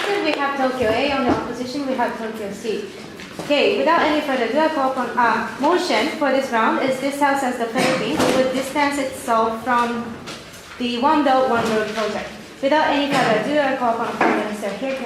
affirmative, we have Tokyo A. On the opposition, we have Tokyo C. Okay, without any further ado, I call upon motion for this round is this House as the Philippines would distance itself from the One Belt, One Road project. Without any further ado, I call upon Prime Minister Kirk.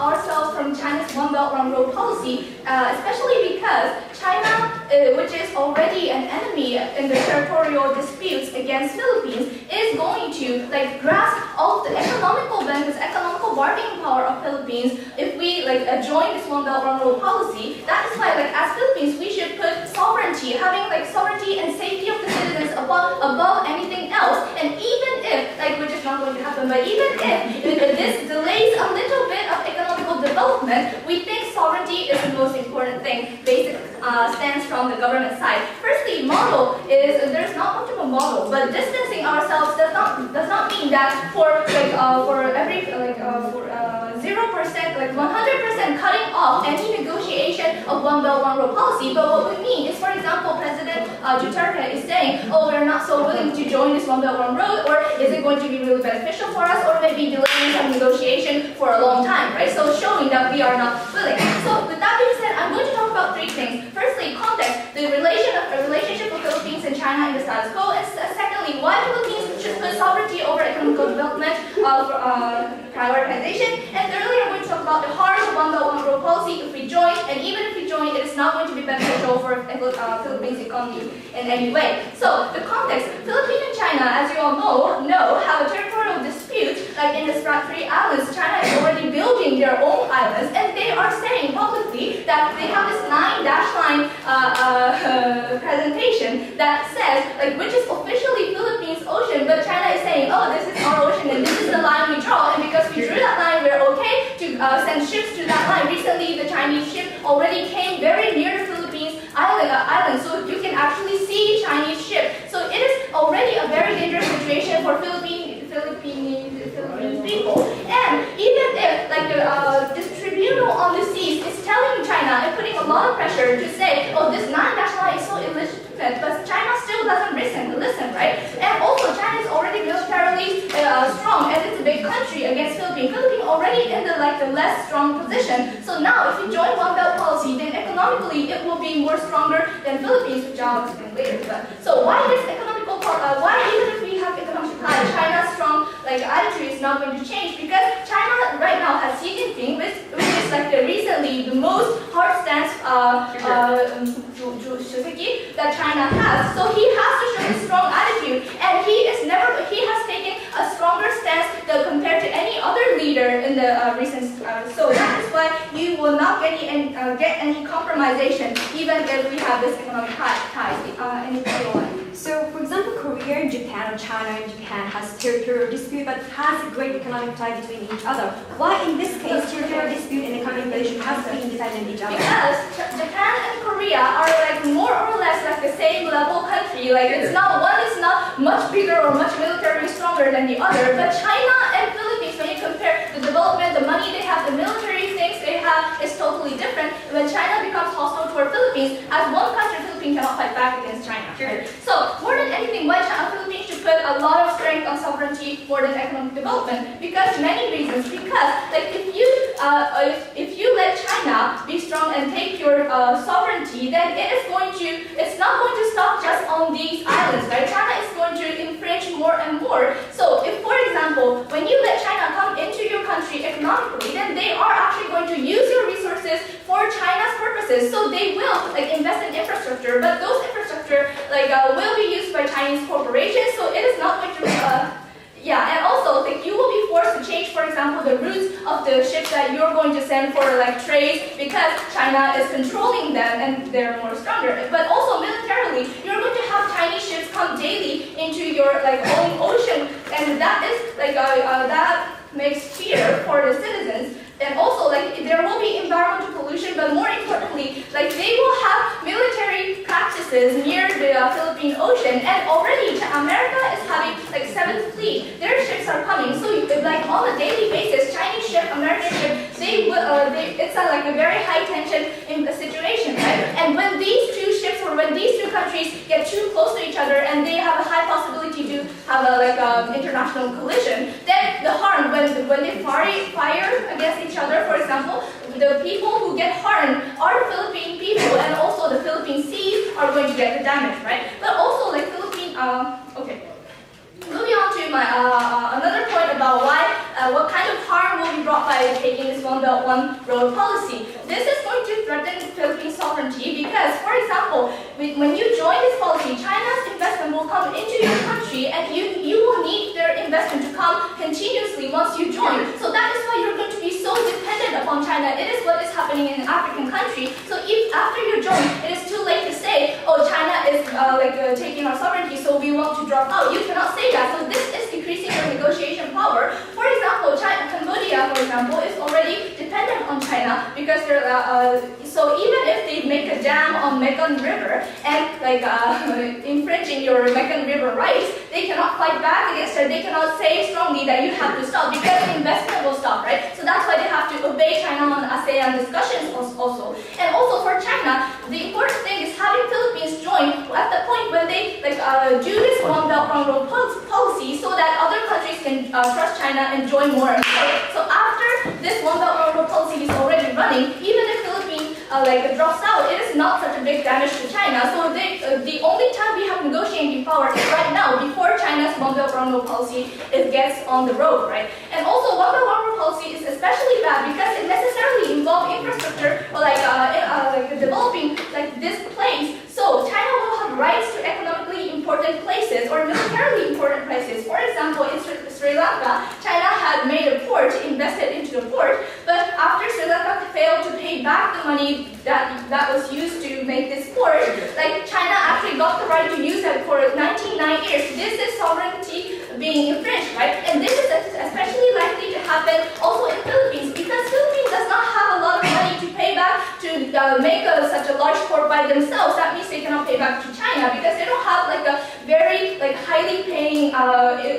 Ourselves from China's One Belt, One Road policy, especially because China, which is already an enemy in the territorial disputes against Philippines, is going to grasp all of the economical benefits, economical bargaining power of Philippines if we join this One Belt, One Road policy. That is why, as Philippines, we should put sovereignty, having sovereignty and safety of the citizens above anything else. And even if, which is not going to happen, but even if this delays a little bit of economical development, we think sovereignty is the most important thing. Basic stance from the government side. Firstly, model is there's not much of a model, but distancing ourselves does not mean that for every 0%, 100% cutting off any negotiation of One Belt, One Road policy. But what we mean is, for example, President Duterte is saying, oh, we're not so willing to join this One Belt, One Road, or is it going to be really beneficial for us, or maybe delaying some negotiation for a long time, right? So showing that we are not willing. So with that being said, I'm going to talk about three things. Firstly, context, the relationship of Philippines and China in the status quo, and secondly, why Philippines should put sovereignty over economical development prioritization, and thirdly, I'm going to talk about the harm of One Belt, One Road policy if we join, and even if we join, it is not going to be beneficial for Philippines economy in any way. So the context, Philippines and China, as you all know have a territorial dispute. In the three islands, China is already building their own islands, and they are saying publicly that they have this 9-line presentation that says, which is officially Philippines ocean, but China is saying, oh, this is our ocean and this is the line we draw, and because we drew that line, we're okay to send ships to that line. Recently, the Chinese ship already came very near the Philippines island, so you can actually see Chinese ship. So it is already a very dangerous situation for Philippine people. And even if this tribunal on the seas is telling China and putting a lot of pressure to say, oh, this 9-dash line is so illegitimate, but China still doesn't listen, right? And also China is already militarily strong, and it's a big country against Philippines. Philippines already in the less strong position. So now if we join One Belt policy, then economically it will be more stronger than Philippines, which I'll explain later. So why this economical why even if we have economic ties, China's strong attitude is not going to change, because China right now has Xi Jinping, which is recently the most hard stance that China has. So he has to show his strong attitude, and he has taken a stronger stance compared to any other leader in the recent. So that is why you will not get any compromisation, even if we have this economic ties. So, for example, Korea and Japan, or China and Japan, has territorial dispute, but has a great economic tie between each other. Why, in this case, territorial dispute and economic relation has been independent of each other? Because Japan and Korea are more or less the same level country. It's not one is not much bigger or much militarily stronger than the other. But China and Philippines, when you compare the development, the money they have, the military things they have, is totally different. When China becomes hostile toward Philippines, as one country, Philippines cannot fight back against China. Right? So more than anything, why Philippines should put a lot of strength on sovereignty more than economic development? Because many reasons. Because if you let China be strong and take your sovereignty, then it's not going to stop just on these islands, right? China is going to infringe more and more. So if, for example, when you let China come into your country economically, then they are actually going to use your resources for China's purposes. So they will invest in infrastructure, but those infrastructure will be used by Chinese corporations. So it is not going to and also you will be forced to change, for example, example, the routes of the ships that you're going to send for like trades, because China is controlling them and they're more stronger. But also militarily, you're going to have Chinese ships come daily into your like own ocean, and that is like that makes fear for the citizens. And also, like, there will be environmental pollution, but more importantly, like, they will have military practices near the Philippine Ocean. And already, America is having, like, 7th Fleet. Their ships are coming. So, like, on a daily basis, Chinese ship, American ship, it's like a very high tension in the situation, right? And when these two ships or when these two countries get too close to each other and they have a high possibility to have a international collision, then the harm, when they fire against each other, for example, the people who get harmed are the Philippine people, and also the Philippine seas are going to get the damage, right? But also, like okay. Moving on to my another point about what kind of harm will be brought by taking this One Belt, One Road policy. This is going to threaten Philippine sovereignty because, for example, when you join this policy, China's investment will come into your country, and you will need their investment to come continuously once you join. So that is why you're going to be so dependent upon China. It is what is happening in an African country. So if after you join, it is too late to say, oh, China is taking our sovereignty, so we want to drop out. You cannot say that. So this is decreasing your negotiation power. For example, Cambodia, for example, is already dependent on China because they're so even if they make a dam on Mekong River and infringing your Mekong River rights, they cannot fight back against it. They cannot say strongly that you have to stop because investment will stop, right? So that's why they have to obey China on ASEAN discussions also. And also for China, the important thing is having Philippines join at the point when they do this One Belt, One Road policy so that other countries can trust China and join more. So after this One Belt, One Road policy is already running, even if Philippines drops out, it is not such a big damage to China. So the only time we have negotiating power is right now, before China's One Belt, One Road policy gets on the road, right? And also One Belt, One Road policy is especially bad because it necessarily involves infrastructure or developing this place. So China will have rights to economically important places or militarily important places. For example, in Sri Lanka, China had made a port, invested into the port, but after Sri Lanka failed to pay back the money that was used to make this port, China actually got the right to use it for 99 years. This is sovereignty being infringed, right? And this is especially likely to happen also in Philippines because Philippines does not have a lot of money to pay back to make such a large port by themselves. That means they cannot pay back to China because they don't have a very highly paying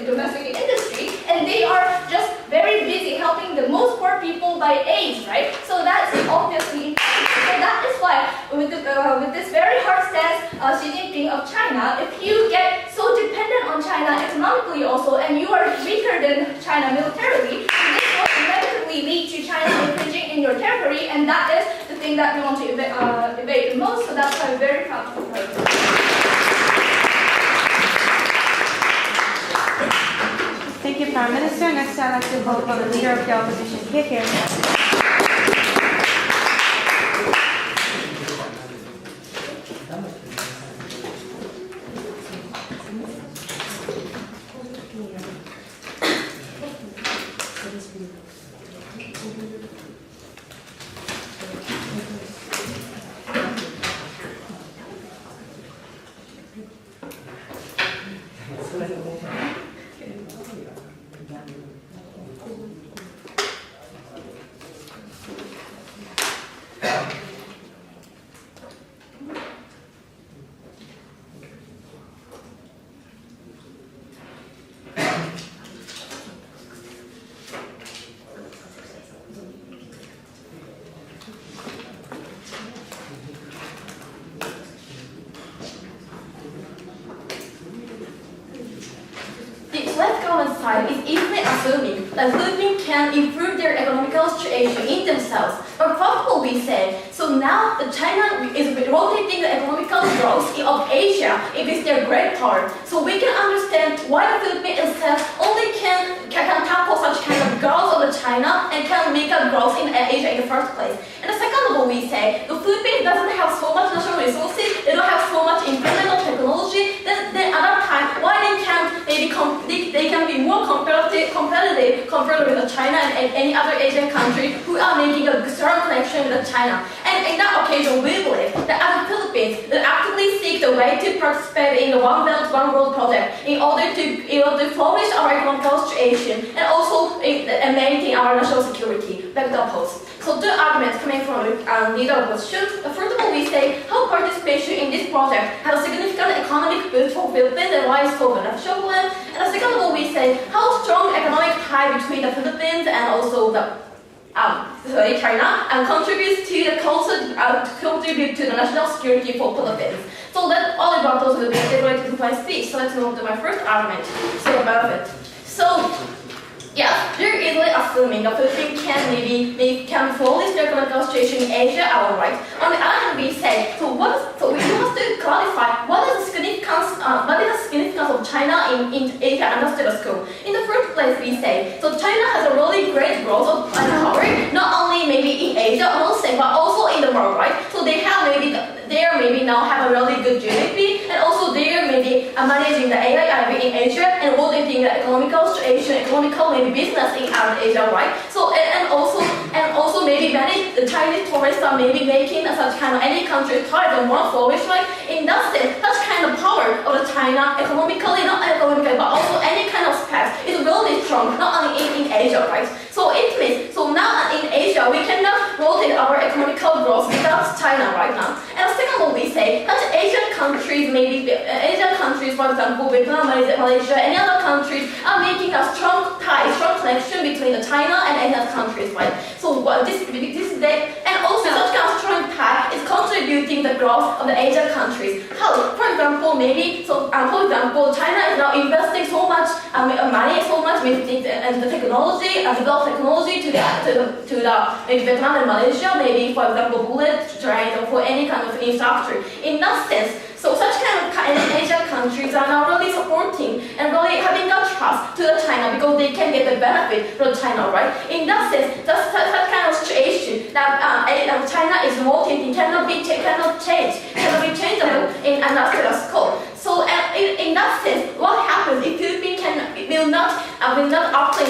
domestic industry, and they are just very busy helping the most poor people by AIDS, right? So that's obviously. So that is why with this very hard stance Xi Jinping of China, if you get so dependent on China economically also, and you are weaker than China militarily, this will inevitably lead to China infringing in your territory, and that is the thing that we want to evade the most. So that's why I'm very proud to be part of this. Thank you, Prime Minister. Next, I'd like to call upon the Leader of the Opposition, Keke. Side is easily assuming that Philippines can improve their economical situation in themselves, but probably we say, so now that China is rotating the economical growth of Asia, it is their great part. So we can understand why the Philippines itself only can tackle such kind of growth of China and can make a growth in Asia in the first place. And the second of all, we say, the Philippines doesn't have so much natural resources, they don't have so much incremental technology, then at that time, why they can be more more competitive compared with China and any other Asian country who are making a strong connection with China. And in that occasion, we believe that as the Philippines will actively seek the way to participate in the One Belt, One Road project in order to flourish our economic situation and also maintain our national security. Back to oppose. So two arguments coming from neither opposition. First of all, we say how participation in this project has a significant economic boost for Philippines and why it's so beneficial. And the second of all, we say how strong economic tie between the Philippines and also the China and contributes to the contribute to the national security for Philippines. So that all about those will be integrated into my speech. So let's move to my first argument. So the benefit. So yeah, they're easily assuming the Philippines can flourish their economic situation in Asia outright. On the other hand, we say so we have to clarify what is the significance of China in Asia and the status quo. In the first place, we say so China has a really great growth of power, not only maybe in Asia, but also in the world, right? So they now have a really good GDP, and also they are maybe managing the AI in Asia and rotating the economical situation, business in Asia, right? So and also maybe many Chinese tourists are maybe making such kind of any country tourism more flourish, right? In that sense, such kind of power of the China economically, not economically, but also any kind of space is really strong, not only in Asia, right? So it means now in Asia we cannot rotate our economical growth without China right now. And second of all, we say that Asian countries, for example, Vietnam, Malaysia, any other countries are making a strong connection between the China and Asian countries, right? So this is and also such kind of strong tie is contributing the growth of the Asian countries. How? For example, China is now investing so much money, so much with the technology, developed technology to the maybe Vietnam and Malaysia, maybe for example bullet trains or for any kind of infrastructure. In that sense, so such kind of Asian countries are now really supporting and really having a trust to the China because they can get the benefit from China, right? In that sense, that kind of situation that China is rotating cannot be changeable in a status quo. So in that sense, what happens if Philippines will not obtain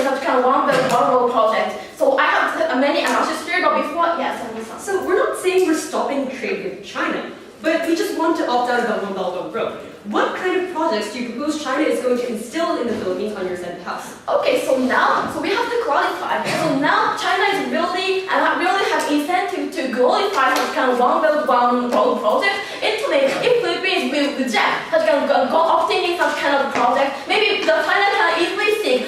such kind of One Belt, One Road project? So I have many analysis here, but before, yes, So we're not saying we're stopping trade with China, but we just want to opt out of that One Belt, One Road. What kind of projects do you propose China is going to instill in the Philippines on your side of the house? Okay, so we have to qualify. So now China is really have incentive to glorify such kind of One Belt, One Road project. It means if Philippines will reject such kind of obtaining such kind of project, maybe the China can easily think,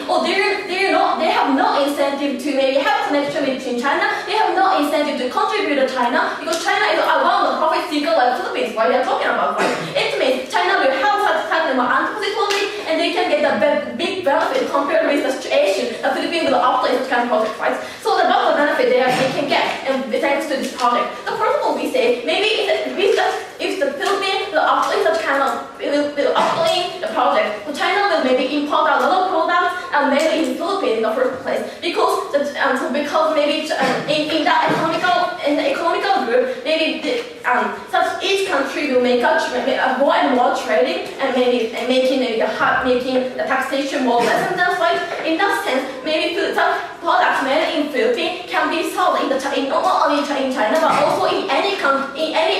they have no incentive to maybe have connection between China. They have no incentive to contribute to China because China is one of the profit seeker like Philippines. What they are talking about, right? It means China will have such kind of anti-positivity and they can get a big benefit compared with the situation the Philippines will obtain such kind of project, right? So the double benefit they can get and thanks to this project. The first of all, we say maybe if the Philippines will obtain such kind of obtain the project, so China will maybe import a lot of products and made in the Philippines in the first place because maybe in the economical group maybe such each country will make more and more trading and making the taxation more less and that's right. In that sense, maybe such products made in Philippines can be sold not only in China but also in any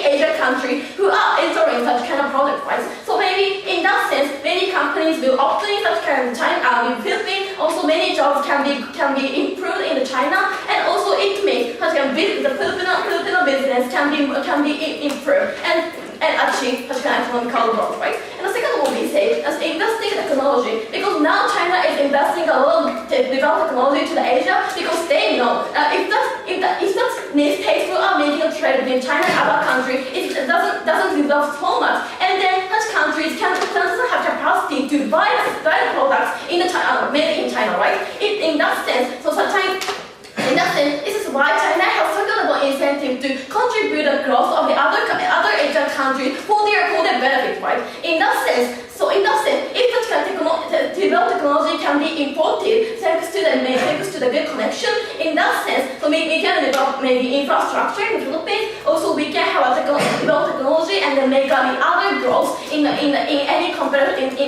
Asian country who are entering such kind of product, right? So maybe in that sense, many companies will obtain such kind of China in Philippines. Also, many jobs can be improved in China, and also it means such kind of the Filipino business can be improved and achieve such kind of economical growth, right? And the second one we say is investing in technology because now China is investing a lot of developed technology to the Asia because they know if that states who are making a trade between China and other countries, it doesn't develop so much, and then such countries doesn't have capacity to buy the products made in China, right? In that sense, this is why China has sustainable incentive to contribute the growth of the other Asian countries for their benefit, right? In that sense, if such developed technology can be imported thanks to the good connection. In that sense, so we can develop maybe infrastructure in the Philippines. Also, we can have develop technology and then make other growth in any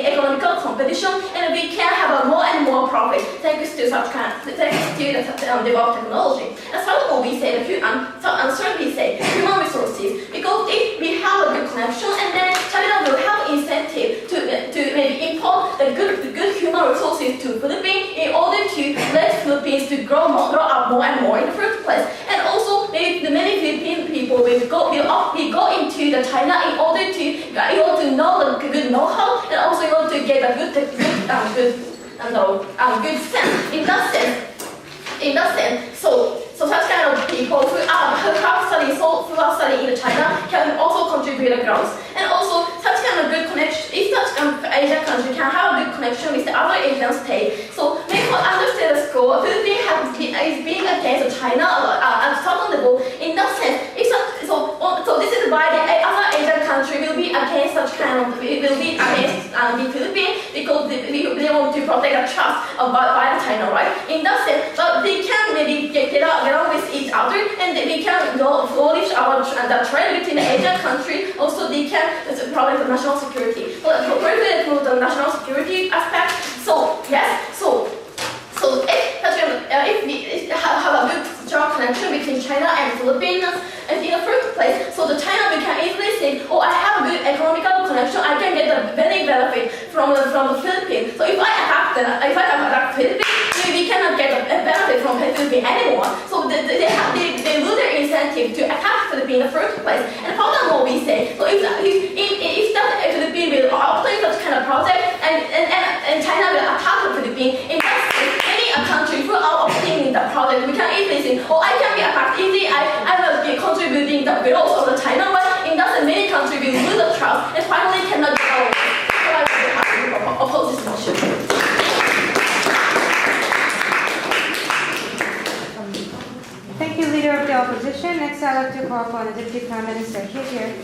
economical competition, and we can have a more and more profit thanks to the developed technology. And furthermore, we say we say human resources, because if we have a good connection, and then China will have incentive to maybe import the good human resources to Philippines in order to let Philippines to grow up more and more in the first place. And also, maybe the many Philippine people will go into the China in order to know the good know-how, and also in order to get a good sense. In that sense, so such kind of people who are studying in China can also contribute to growth. And also such kind of good connection, if such kind of Asian country can have a good connection with the other Asian states, so maybe understand the score, Philippines is being against China at some level. In that sense, so this is why the other Asian country will be against such kind of, will be against the Philippines, because they want to protect the trust by China, right? In that sense, but they can maybe get along with each other, and we can polish the trade between the Asian countries. Also, they can protect the national security. But for the national security aspect, so yes, so if we have a good strong connection between China and Philippines, and in the first place, so the China we can easily think, oh, I have a good economical connection, I can get the benefit from the Philippines. So if I attack Philippines, we cannot get a benefit from Philippines anymore. So they lose their incentive to attack Philippines in the first place. And furthermore, we say, so if that Philippines will obtain such kind of project, and China will attack the Philippines, in that case, any country who are obtaining the project, we can easily think, oh, I can be attacked easily, I will be contributing the growth of the China, but in that many countries will lose the trust and finally cannot get our way. So I will have to oppose this motion. Thank you, Leader of the Opposition. Next, I'd like to call upon the Deputy Prime Minister here.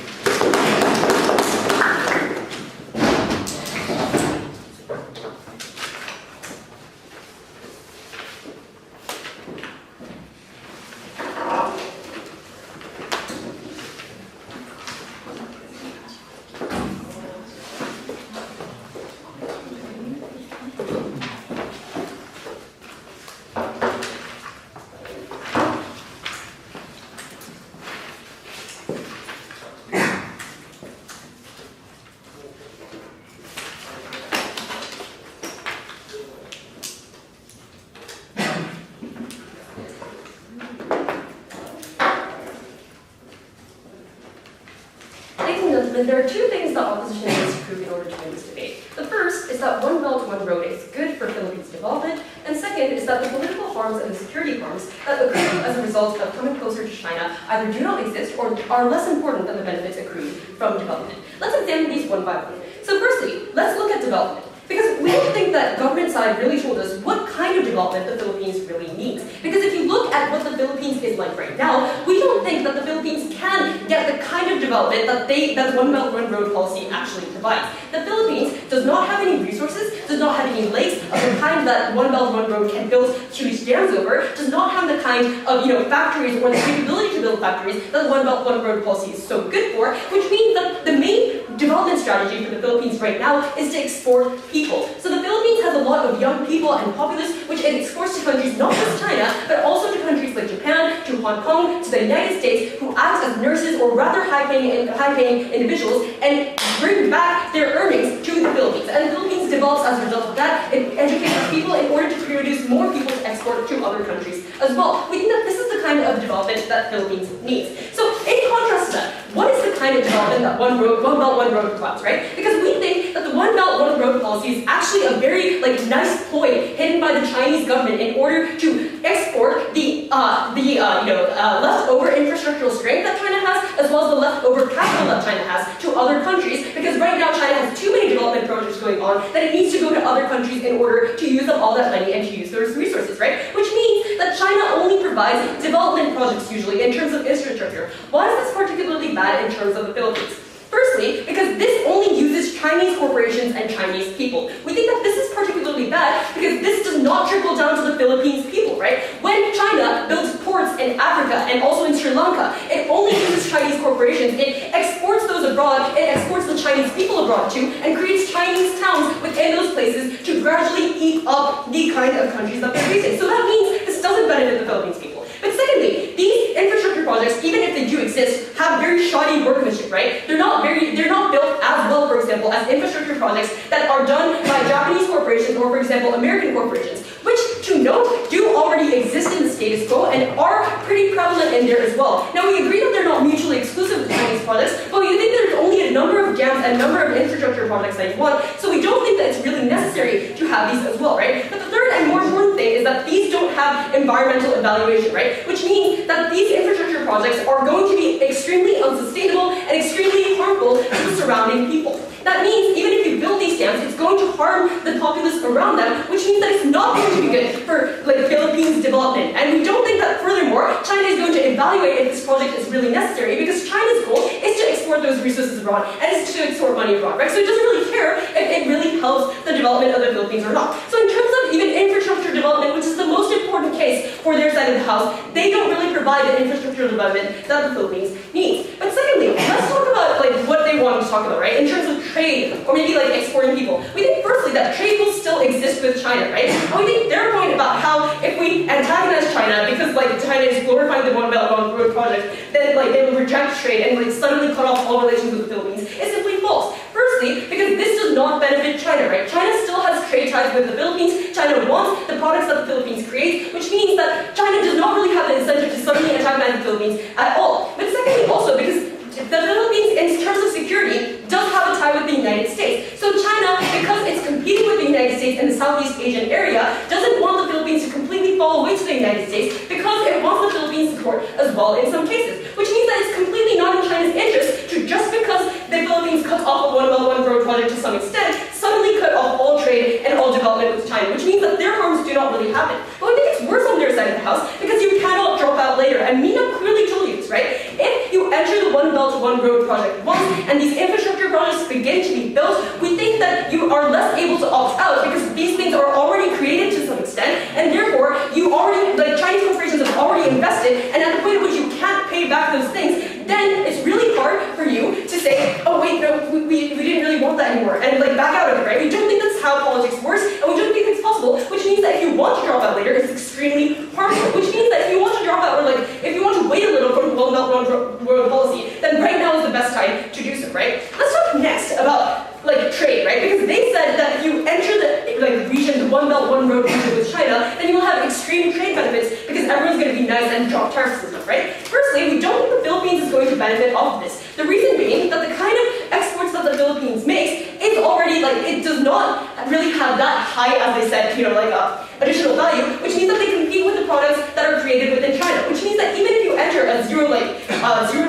There are two things the opposition needs to prove in order to win this debate. The first is that one belt, one road is good for Philippines development, and second is that the political harms and the security harms that accrue as a result of coming closer to China either do not exist or are less important than the benefits accrued from development. Let's examine these one by one. So firstly, let's look at development. Because we don't think that government side really told us what kind of development the Philippines really needs. Because if you look at what the Philippines is like right now, we don't think that the Philippines can get the kind of development that the One Belt, One Road policy actually provides. The Philippines does not have any resources, does not have any lakes of the kind that One Belt, One Road can build huge dams over, does not have the kind of factories or the capability to build factories that the One Belt, One Road policy is so good for, which means that the main development strategy for the Philippines right now is to export people. So the Philippines has a lot of young people and populace which it exports to countries not just China, but also to countries like Japan, to Hong Kong, to the United States, who act as nurses or rather high-paying individuals and bring back their earnings to the Philippines. And the Philippines develops as a result of that. It educates people in order to produce more people to export to other countries as well. We think that this is the kind of development that the Philippines needs. So in contrast to that, what is the kind of development that One Belt, One Road provides, right? Because we think that the One Belt, One Road policy is actually a very nice ploy hidden by the Chinese government in order to export the leftover infrastructural strength that China has, as well as the leftover capital that China has, to other countries. Because right now China has too many development projects going on that it needs to go to other countries in order to use up all that money and to use those resources, right? Which means that China only provides development projects usually in terms of infrastructure. Why is this particularly bad in terms of the Philippines? First Firstly, because this only uses Chinese corporations and Chinese people. We think that this is particularly bad because this does not trickle down to the Philippines people, right? When China builds ports in Africa and also in Sri Lanka, it only uses Chinese corporations. It exports those abroad, it exports the Chinese people abroad too, and creates Chinese towns within those places to gradually eat up the kind of countries that they're facing. So that means this doesn't benefit the Philippines people. But secondly, these infrastructure projects, even if they do exist, have very shoddy workmanship, right? They're not built as well, for example, as infrastructure projects that are done by Japanese corporations or, for example, American corporations, which, to note, do already exist in the status quo and are pretty prevalent in there as well. Now, we agree that they're not mutually exclusive with Chinese projects, but we think there's only a number of dams and a number of infrastructure projects that you want, so we don't think that it's really necessary to have these as well, right? But the third and more important thing is that these don't have environmental evaluation, right? Which means that these infrastructure projects are going to be extremely unsustainable and extremely harmful to the surrounding people. That means even if you build these dams, it's going to harm the populace around them, which means that it's not going to be good for Philippines development. And we don't think that furthermore, China is going to evaluate if this project is really necessary because China's goal is to export those resources abroad and is to export money abroad, right? So it doesn't really care if it really helps the development of the Philippines or not. So in terms of even infrastructure development, which is the most important case for their side of the house, they don't really provide the infrastructure development that the Philippines needs. But secondly, let's talk about what they want to talk about, right? In terms of trade, or maybe exporting people. We think firstly that trade will still exist with China, right? And we think their point about how if we antagonize China because China is glorifying the One Belt One Road project, then they will reject trade and suddenly cut off all relations with the Philippines is simply false. Firstly, because this does not benefit China, right? China still has trade ties with the Philippines. China wants the products that the Philippines create, which means that China does not really have the incentive to suddenly antagonize the Philippines at all. But secondly, also because the Philippines, in terms of security, does have a tie with the United States. So China, because it's competing with the United States in the Southeast Asian area, doesn't want the Philippines to completely fall away to the United States because it wants the Philippines support as well in some cases. Which means that it's completely not in China's interest to, just because the Philippines cuts off the One Belt One Road project to some extent, suddenly cut off all trade and all development with China, which means that their harms do not really happen. But I think it's worse on their side of the house because you cannot drop out later. And Mina clearly told you this, right? If you enter the One Belt One Road project once and these infrastructure projects begin to be built, we think that you are less able to opt out because these things are already created to some extent, and therefore you already, Chinese corporations have already invested, and at the point at which you can't pay back those things, then it's really hard for you to say, oh wait, no, we didn't really want that anymore, and back out of it, right? We don't think that's how politics works, and we don't think it's possible, which means that if you want to drop out later, it's extremely harmful, which means that if you want to drop out, or if you want to wait a little for the One Belt One Road policy, then right now is the best time to do so, right? Let's talk next about trade, right? Because they said that if you enter the region, the One Belt One Road region with China, then you will have extreme trade benefits because everyone's going to be nice and drop tariffs and stuff, right? Firstly, we don't think the Philippines is going to benefit off of this. The reason being that the kind of exports that the Philippines makes is already it does not really have that high, as I said, additional value, which means that they compete with the products that are created within China, which means that even if you enter a zero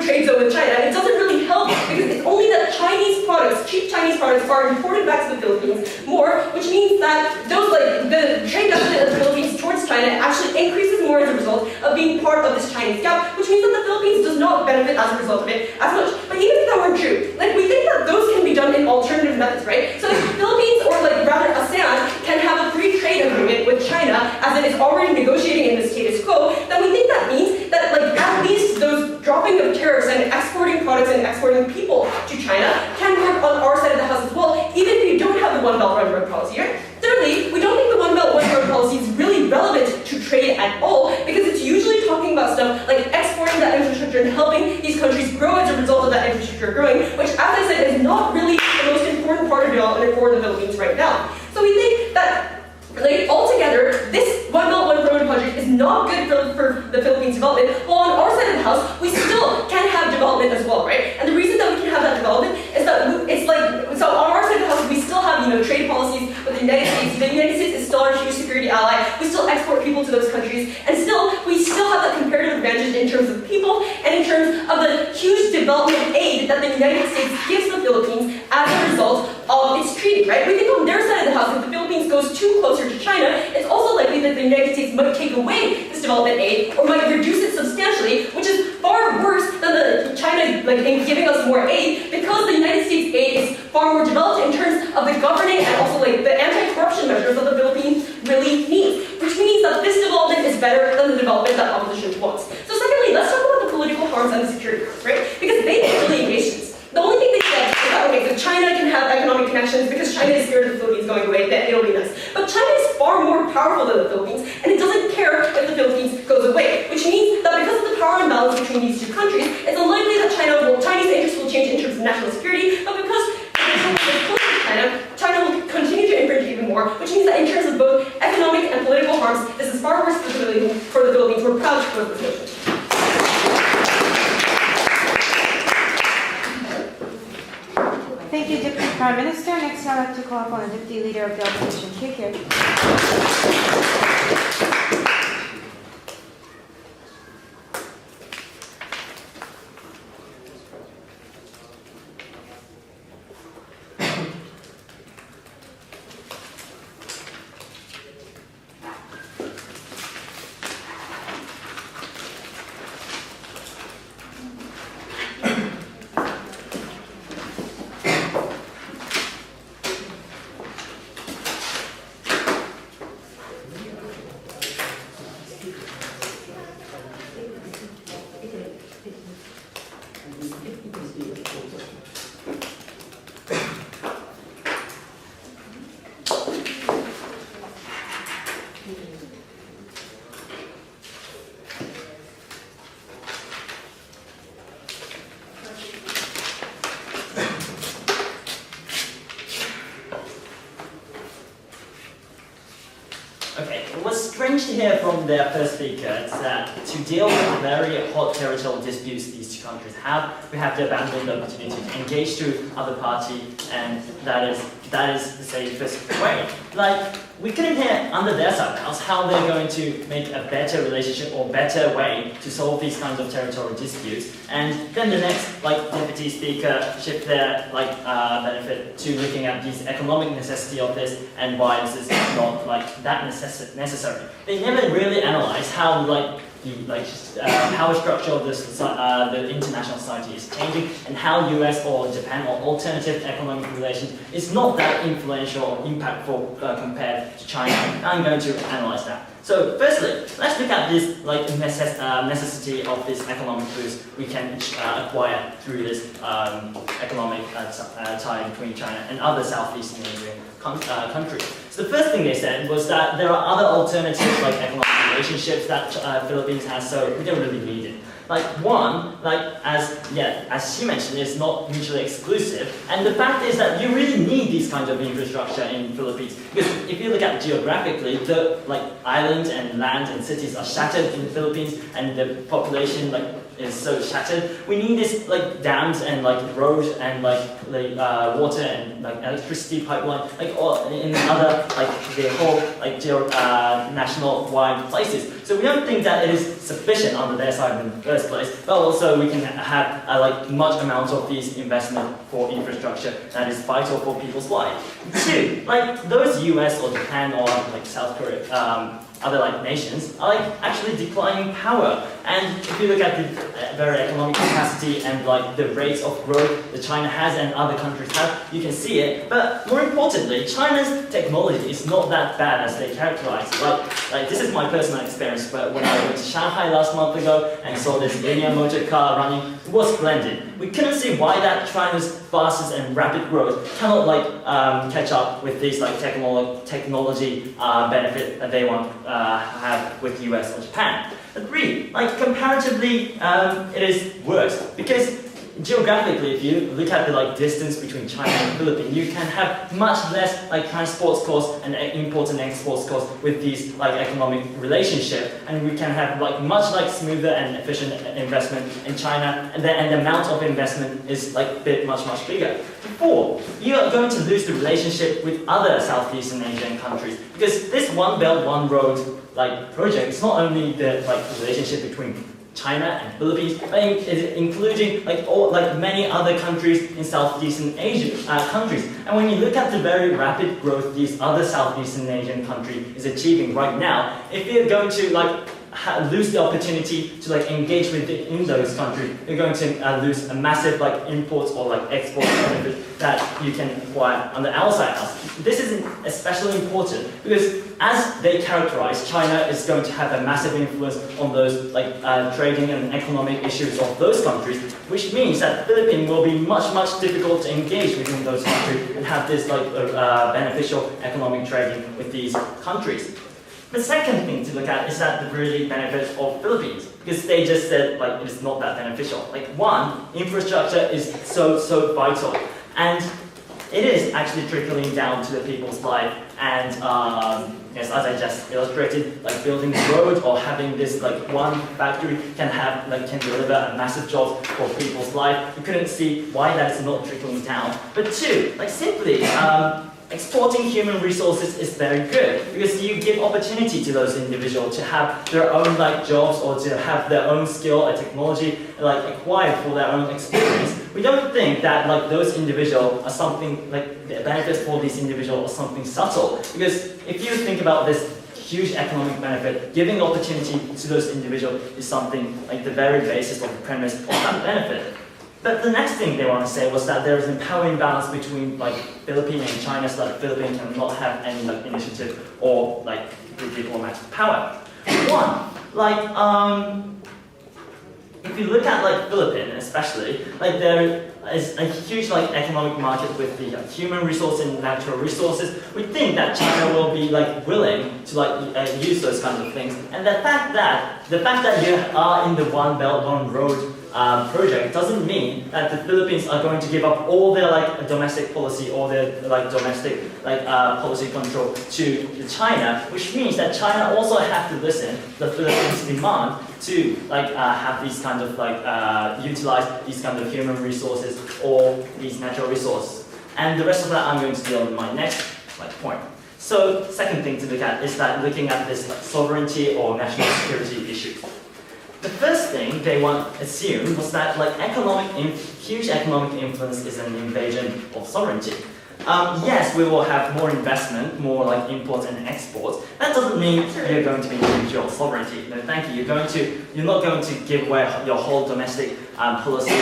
trade zone with China, it doesn't really help because it's only that Chinese products, cheap Chinese products, are imported back to the Philippines more, which means that those the trade deficit of the Philippines towards China actually increases more as a result of being part of this Chinese gap, which means that the Philippines does not benefit as a result of it as much. But even if that weren't true, we think that those can be done in alternative methods, right? So if the Philippines, or rather ASEAN, can have a free trade agreement with China, as it is already negotiating in the status quo, then we think that means that at least those dropping of tariffs and exporting products and exporting people to China can work on our side of the house as well, even if you don't have the One Belt One Road policy, right? Thirdly, we don't think the One Belt One Road policy is really relevant to trade at all because it's usually talking about stuff like exporting that infrastructure and helping these countries grow as a result of that infrastructure growing, which, as I said, is not really the most important part of development for the Philippines right now. So we think that altogether, this One Belt One Road project is not good for the Philippines development, while on our side of the house, we still can have development as well, right? And the reason that we can have that development is that so on our side of the house, we still have, trade policies with the United States. The United States is still our huge security ally. We still export people to those countries, and we still have that comparative advantage in terms of people and in terms of the huge development aid that the United States gives the Philippines as a result of its treaty, right? We think on their side of the house, if the Philippines goes too closer to China, it's also likely that the United States might take away this development aid or might reduce it substantially, which is far worse than China in giving us more aid, because the United States aid is far more developed in terms of the governing and also like the anti-corruption measures that the Philippines really needs, which means that this development is better than the development that opposition wants. So secondly, let's talk about the political harms and the security harms, right? Because they didn't really engage this. The only thing they said is that, okay, so China can have economic connections because China is scared of the Philippines going away, then it'll be nice. But China is far more powerful than the Philippines, and it doesn't care if the Philippines goes away, which means that because of the power imbalance between these two countries, it's unlikely that Chinese interests will change in terms of national security, but because China will continue to infringe even more, which means that in terms of both economic and political harms, this is far worse for the Philippines. We're proud to close this motion. Thank you, Deputy Prime Minister. Next, I'd like to call upon the Deputy Leader of the Opposition, KK. Okay, it was strange to hear from their first speaker is that to deal with the very hot territorial disputes these two countries have, we have to abandon the opportunity to engage through other party, and that is the safest way. Like, we couldn't hear under their side house how they're going to make a better relationship or better way to solve these kinds of territorial disputes. And then the next, deputy speaker shift their benefit to looking at the economic necessity of this and why this is not that necessary. They never really analyze how the power structure of the international society is changing, and how US or Japan or alternative economic relations is not that influential or impactful compared to China. I'm going to analyze that. So firstly, let's look at this necessity of this economic boost we can acquire through this economic tie between China and other Southeast Asian countries. So the first thing they said was that there are other alternative economic relationships that Philippines has, so we don't really need it. As she mentioned, it's not mutually exclusive, and the fact is that you really need these kinds of infrastructure in Philippines, because if you look at geographically, the islands and land and cities are shattered in the Philippines, and the population is so shattered. We need this dams and roads and water and electricity pipeline, all in other the whole national wide places. So we don't think that it is sufficient under their side in the first place, but also we can have much amount of these investment for infrastructure that is vital for people's lives. Two, those US or Japan or South Korea, other nations are actually declining power. And if you look at the very economic capacity and the rates of growth that China has and other countries have, you can see it. But more importantly, China's technology is not that bad as they characterize. This is my personal experience, but when I went to Shanghai last month ago and saw this linear motor car running, it was splendid. We couldn't see why that China's fastest and rapid growth cannot catch up with these technology benefit that they want have with US or Japan. But really, comparatively, it is worse, because geographically, if you look at the distance between China and the Philippines, you can have much less transport costs and import and export costs with these economic relationship, and we can have much smoother and efficient investment in China, and the amount of investment is much bigger. Four, you are going to lose the relationship with other Southeastern Asian countries, because this One Belt One Road project is not only the relationship between China and Philippines, but including many other countries in Southeastern Asia countries. And when you look at the very rapid growth these other Southeastern Asian countries is achieving right now, if you're going to lose the opportunity to like engage in those countries, you're going to lose a massive like imports or like export benefit that you can acquire on the outside house. This is especially important because as they characterize, China is going to have a massive influence on those like trading and economic issues of those countries, which means that the Philippines will be much difficult to engage within those countries and have this like beneficial economic trading with these countries. The second thing to look at is that the really benefits of Philippines, because they just said like it's not that beneficial. Like one, infrastructure is so vital, and it is actually trickling down to the people's life. And yes, as I just illustrated, like building a road or having this like one factory can deliver a massive job for people's life. You couldn't see why that is not trickling down. But two, like simply. Exporting human resources is very good because you give opportunity to those individuals to have their own like jobs or to have their own skill or technology like acquired for their own experience. We don't think that like those individuals are something like the benefits for these individuals are something subtle, because if you think about this huge economic benefit, giving opportunity to those individuals is something like the very basis of the premise of that benefit. But the next thing they want to say was that there is an empowering balance between like Philippines and China, so that the Philippines cannot have any like initiative or like diplomatic power. One, like if you look at like Philippines especially, like there is a huge like economic market with the human resources and natural resources. We think that China will be like willing to like use those kinds of things, and the fact that you are in the One Belt One Road project doesn't mean that the Philippines are going to give up all their like domestic policy or their like domestic like policy control to China, which means that China also have to listen to the Philippines' demand to like have these kind of like utilize these kind of human resources or these natural resources. And the rest of that I'm going to deal in my next like point. So second thing to look at is that looking at this like sovereignty or national security issues. The first thing they want to assume was that like huge economic influence is an invasion of sovereignty. Yes, we will have more investment, more like imports and exports. That doesn't mean you're going to be in your sovereignty. No, thank you. You're not going to give away your whole domestic policies,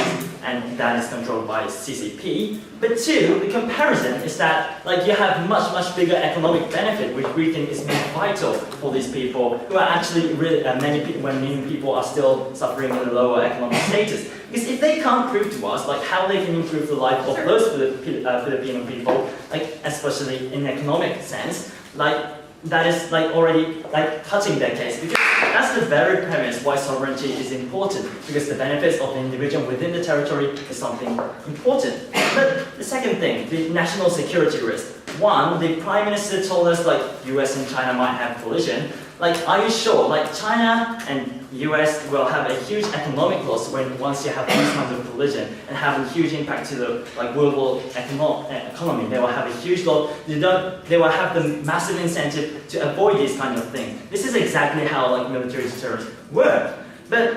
and that is controlled by CCP. But two, the comparison is that like you have much bigger economic benefit, which we think is more vital for these people who are actually really many people are still suffering in a lower economic status. Because if they can't prove to us like how they can improve the life of those Filipino people, like especially in economic sense, like that is like already like cutting their case, because that's the very premise why sovereignty is important, because the benefits of the individual within the territory is something important. But the second thing, the national security risk. One, the Prime Minister told us like US and China might have collision. Like, are you sure? Like China and US will have a huge economic loss once you have these kinds of collision and have a huge impact to the like global economy. They will have a huge loss. They will have the massive incentive to avoid these kind of things. This is exactly how like military deterrence work. But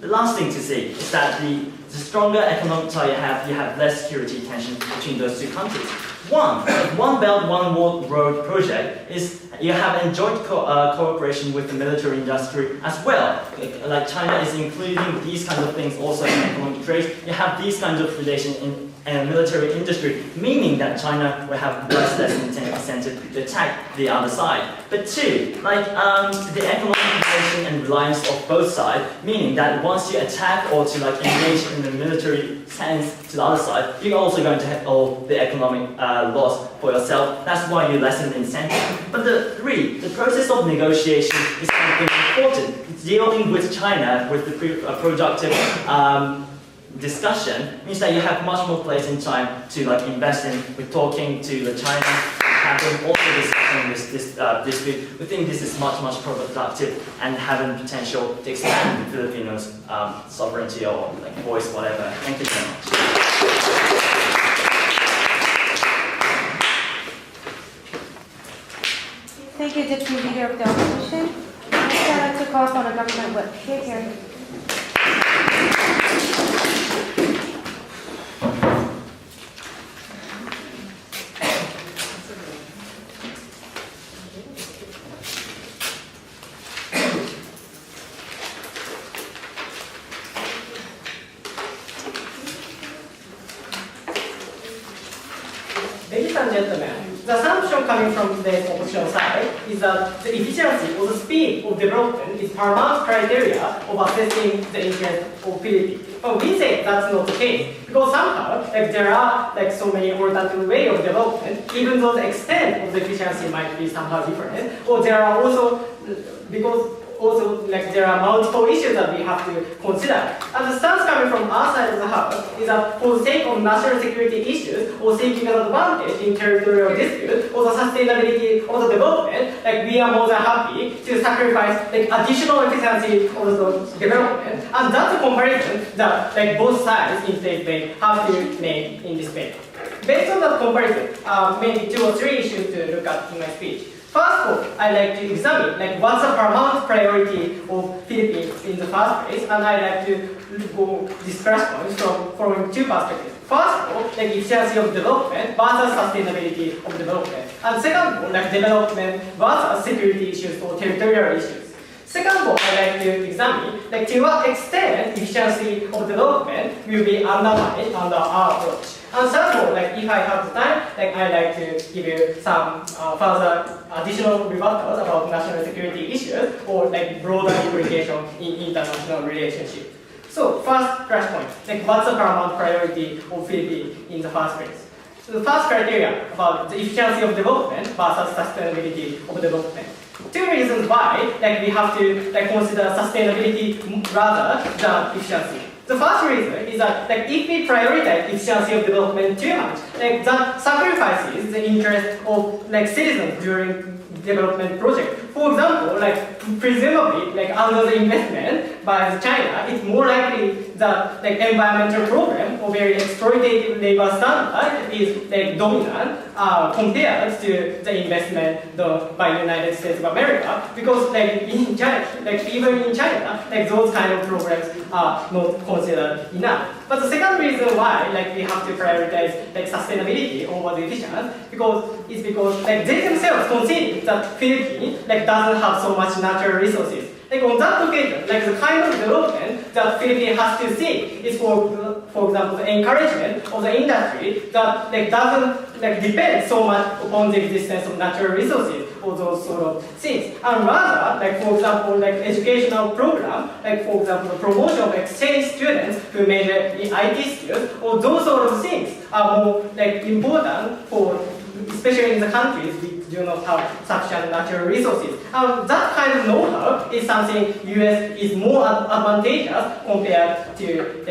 the last thing to see is that the stronger economic tie you have less security tension between those two countries. One Belt, One Road project is you have a joint cooperation with the military industry as well. Like China is including these kinds of things also in economic trade. You have these kinds of relations in military industry, meaning that China will have less incentive to attack the other side. But two, like the economic integration and reliance of both sides, meaning that once you attack or to like engage in the military sense to the other side, you're also going to have all the economic loss for yourself. That's why you lessen the incentive. But the process of negotiation is something important. It's dealing with China with the productive discussion means that you have much more place and time to like invest in with talking to the China, having all the discussion this dispute. We think this is much more productive and having potential to expand the Filipinos' sovereignty or like voice, whatever. Thank you very much. Thank you, Deputy Leader of the Opposition. Next, I'd like to call upon a government whip. Here. gentlemen, the assumption coming from today's opposition side is that the efficiency or the speed of development is paramount criteria of assessing the interest of Philippines. But we say that's not the case because somehow there are so many alternative ways of development, even though the extent of the efficiency might be somehow different, or there are also there are multiple issues that we have to consider. And the stance coming from our side of the house is that for the sake of national security issues or seeking an advantage in territorial dispute or the sustainability of the development, we are more than happy to sacrifice additional efficiency of the development. And that's a comparison that both sides in today's debate have to make in this debate. Based on that comparison, maybe 2 or 3 issues to look at in my speech. First of all, I'd like to examine what's the paramount priority of Philippines in the first place, and I'd like to go discuss points from 2 perspectives. First of all, efficiency of development versus sustainability of development, and second of all, development versus security issues or territorial issues. Second of all, I'd like to examine to what extent efficiency of development will be undermined under our approach. And third of all, if I have the time, I'd like to give you some further additional rebuttals about national security issues or broader implication in international relationship. So first crash point, what's the paramount priority of Philippines in the first place? So the first criteria about the efficiency of development versus sustainability of development. 2 reasons why we have to consider sustainability rather than efficiency. The first reason is that if we prioritize efficiency of development too much, that sacrifices the interest of citizens during development project. For example, presumably under the investment by China, it's more likely that environmental problem or very exploitative labor standard is dominant compared to the investment done by United States of America, because in China, even in China, those kind of programs are not considered enough. But the second reason why we have to prioritize sustainability over the efficiency is because they themselves concede that Philippines doesn't have so much natural resources. On that occasion, the kind of development that Philippines has to see is for example, the encouragement of the industry that doesn't depend so much upon the existence of natural resources or those sort of things. And rather, for example, educational program, for example, the promotion of exchange students who major in IT skills, or those sort of things are more important for, especially in the countries which do not have sufficient natural resources. That kind of know-how is something US is more advantageous compared to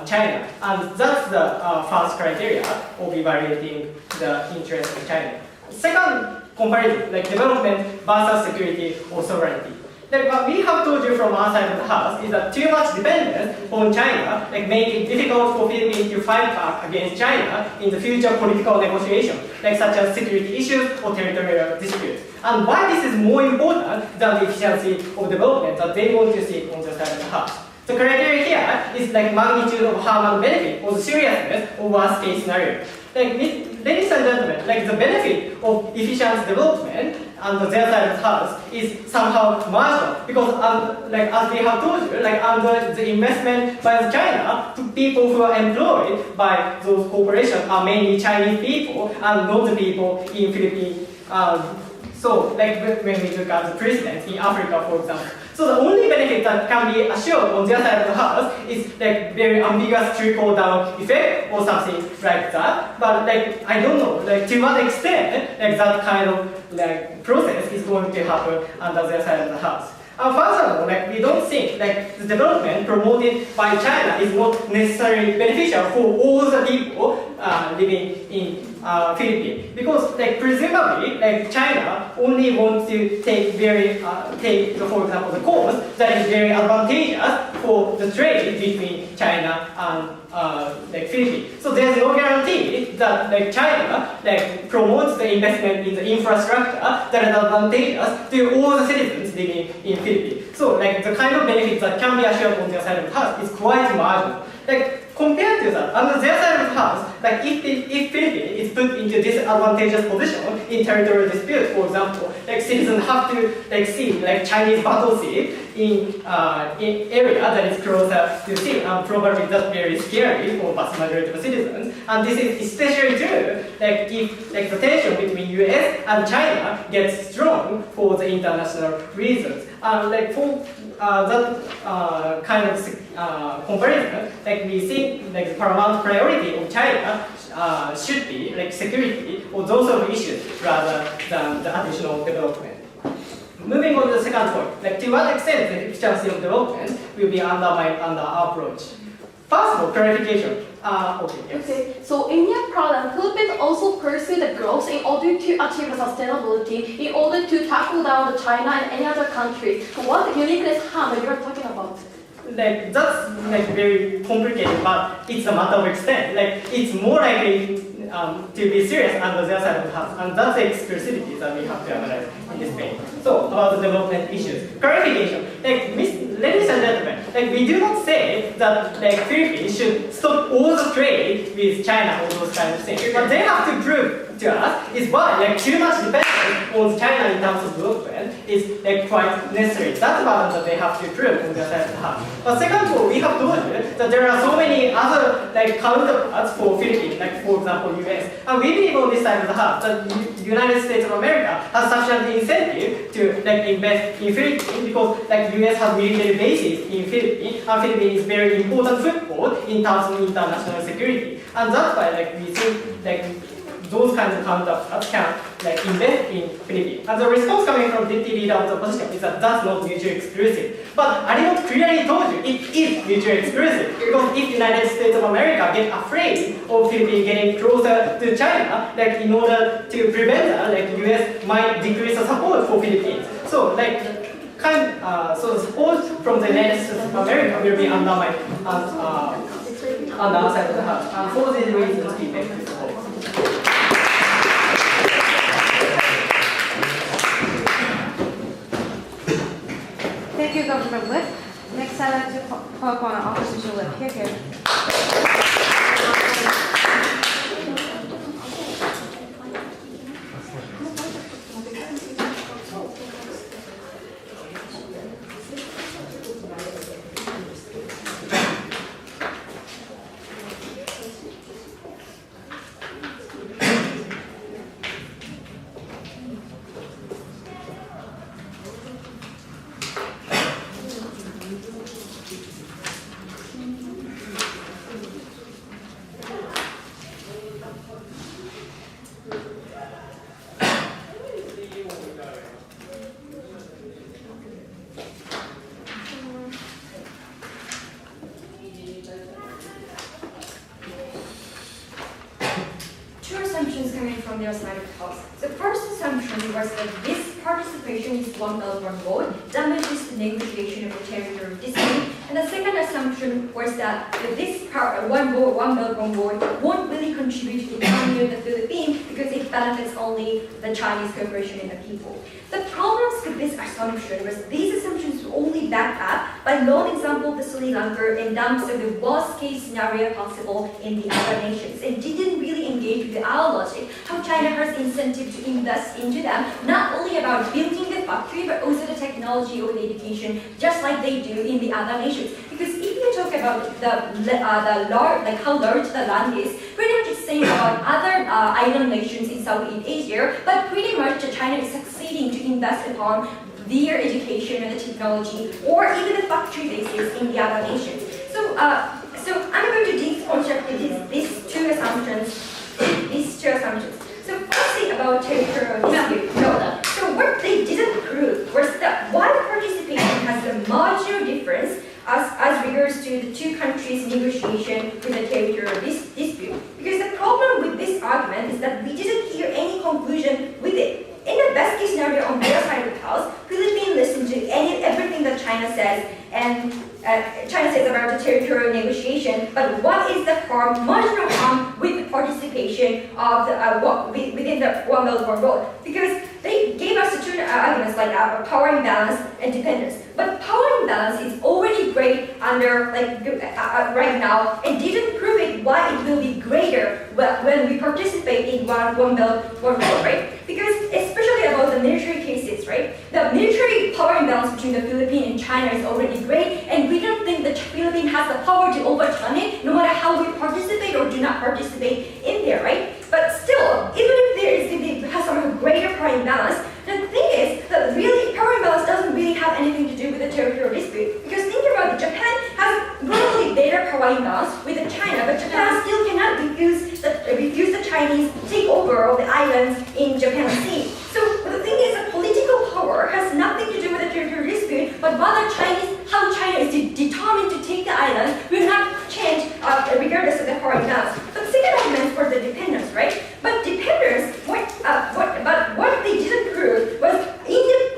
China. And that's the first criteria of evaluating the interest of China. Second comparison, development versus security or sovereignty. What we have told you from our side of the house is that too much dependence on China make it difficult for Philippines to fight back against China in the future political negotiation, such as security issues or territorial disputes. And why this is more important than the efficiency of development that they want to see on the side of the house. The criteria here is magnitude of harm and benefit or the seriousness of worst case scenario. Ladies and gentlemen, the benefit of efficient development under their side of the house is somehow marginal because, as we have told you, under the investment by China, the people who are employed by those corporations are mainly Chinese people and not the people in Philippines. So, when we look at the presidents in Africa, for example. So the only benefit that can be assured on their side of the house is very ambiguous trickle-down effect or something like that. But I don't know to what extent that kind of process is going to happen under their side of the house. Furthermore, we don't think the development promoted by China is not necessarily beneficial for all the people living in Philippines, because presumably China only wants to take for example the course that is very advantageous for the trade between China and Philippines. So there's no guarantee that China promotes the investment in the infrastructure that is advantageous to all the citizens living in Philippines. So the kind of benefits that can be assured on their side of the house is quite marginal. Compared to that, under their side of the house, if Philippines is put into disadvantageous position in territorial dispute, for example, like citizens have to like see like Chinese battleship in area that is closer to sea, and probably that's very scary for vast majority of citizens. And this is especially true like if like the tension between US and China gets strong for the international reasons. Like for that kind of comparison, like we see like the paramount priority of China should be like security or those sort of issues rather than the additional development. Moving on to the second point, like to what extent the efficiency of development will be undermined under our approach. First of all, clarification. Okay, yes. Okay, so in your problem, Philippines also pursue the growth in order to achieve sustainability, in order to tackle down the China and any other countries. So what uniqueness have that you are talking about? Like that's like very complicated, but it's a matter of extent. Like it's more likely to be serious under their side of the house, and that's the exclusivity that we have to analyze in this page. So about the development issues, clarification. Like ladies and gentlemen, like we do not say that like Philippines should stop all the trade with China or those kind of things. But they have to prove to us is why like too much dependence on China in terms of development is like quite necessary. That's the balance that they have to prove on their side of the house. But second of all, we have told you that there are so many other like counterparts for Philippines, like for example US. And we believe on this side of the house that the United States of America has sufficient incentive to like invest in Philippines because like US has military bases in Philippines, and Philippines is very important foothold in terms of international security. And that's why like we think like those kinds of counterparts can like invest in Philippines. And the response coming from the leader of the opposition is that that's not mutually exclusive. But Arinold clearly told you it is mutually exclusive because if United States of America get afraid of Philippines getting closer to China, like in order to prevent that, like US might decrease the support for Philippines. So like so the support from the United States of America will be undermined on the other side of the house. And for these reasons, we make this support. Thank you, Government Whip. Next, I'd like to call upon our opposition whip. Here. From their side of the house. The first assumption was that this participation is one Belt, one Road damages the negotiation of the territory dispute, and the second assumption was that this one Belt, one Road won't really contribute to the economy of the Philippines because it benefits only the Chinese corporation and the people. The problems with this assumption was these assumptions were only backed up by lone example of the Sri Lanka and dumps of the worst case scenario possible in the other nations and didn't really engage with our logic, how China has incentive to invest into them, not only about building the factory but also the technology or the education, just like they do in the other nations. Because if you talk about like how large the land is, pretty much it's same about other island nations in Southeast Asia, but pretty much China is succeeding to invest upon their education and the technology, or even the factory bases in the other nations. So I'm going to deconstruct these two assumptions. So firstly about territorial dispute. So what they didn't prove was that while participation has a marginal difference as regards to the two countries' negotiation with the territorial dispute. Because the problem with this argument is that we didn't hear any conclusion with it. In the best case scenario on their side of the house, Philippines listened to everything that China says, and China says about the territorial negotiation, but what is the marginal harm with the participation of the within the One Belt, One Road? Because they gave us the two arguments like power imbalance and dependence. But power imbalance is already great under right now, and didn't prove it why it will be greater when we participate in One Belt, One Road, right? Because especially about the military cases, between the Philippines and China is already great, and we don't think the Philippines has the power to overturn it, no matter how we participate or do not participate in there, right? But still, even if it has sort of a greater power imbalance, the thing is that really power imbalance doesn't really have anything to do with the territorial dispute. Because think about it, Japan has relatively better power imbalance with China, but Japan still cannot refuse the Chinese takeover of the islands in Japan Sea. So the thing is that political power has nothing to do with the territorial dispute, but rather how China is determined to take the islands will not change regardless of the power imbalance. But the second argument is for the dependence, right? But dependence, what they didn't prove was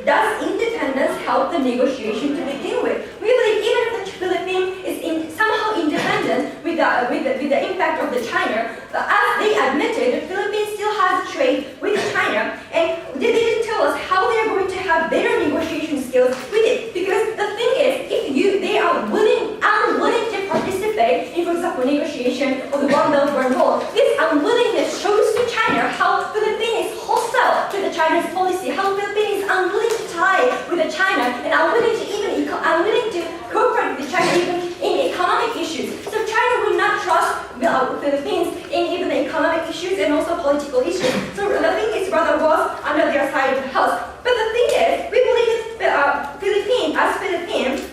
does independence help the negotiation to begin with? We believe even if the Philippines is somehow independent with the impact of the China, as they admitted, the Philippines still has trade with China, and they didn't tell us how they are going to have better negotiation skills with it. Because the thing is, if they are unwilling to participate in, for example, negotiation of the One Belt One Road, this unwillingness shows to China how Philippines is hostile to the Chinese policy, how Philippines is unwilling to tie with the China, and unwilling to cooperate with China even in economic issues. So China will not trust the Philippines in even the economic issues and also political issues. So the thing is rather was under their side of the house. But the thing is, we believe that Philippines,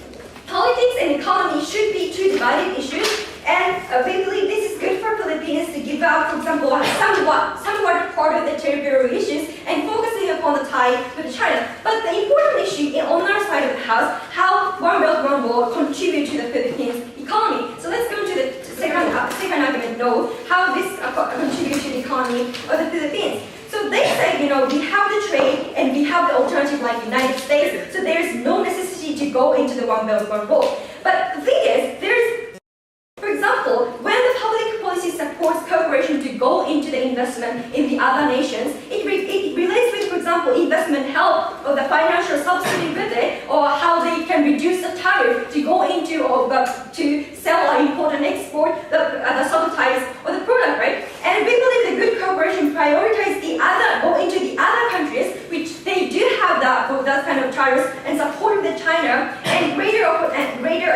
politics and economy should be two divided issues, and we believe this is good for Philippines to give up, for example, somewhat part of the territorial issues and focusing upon the tie with China. But the important issue on our side of the house, how One Belt One Road contribute to the Philippines economy. So let's go to the second argument, how this contributes to the economy of the Philippines. So they say, we have the trade and we have the alternative like United States, so there's no necessity to go into the One Belt One Road. But the thing is, for example, when the public policy supports cooperation to go into the investment in the other nations, it relates with, for example, investment help or the financial subsidy with it, or how they can reduce the tariff to go into or to sell or import and export the subsidies or the product, right? And we believe the good cooperation prioritize go into the other countries, which they do have that kind of tariffs and support with China and greater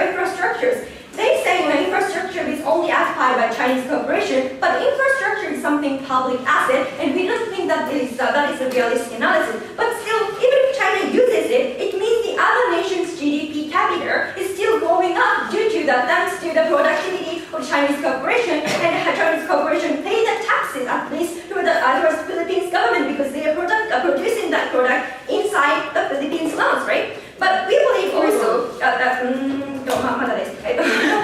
infrastructures. They say infrastructure is only occupied by Chinese corporation, but infrastructure is something public asset, and we don't think that is a realistic analysis. But still, even if China uses it, it means the other nation's GDP capita is still going up due to thanks to the productivity of Chinese corporation, and Chinese corporation pay the taxes at least to the Philippines government because they are producing that product inside the Philippines lands, right? But we believe also that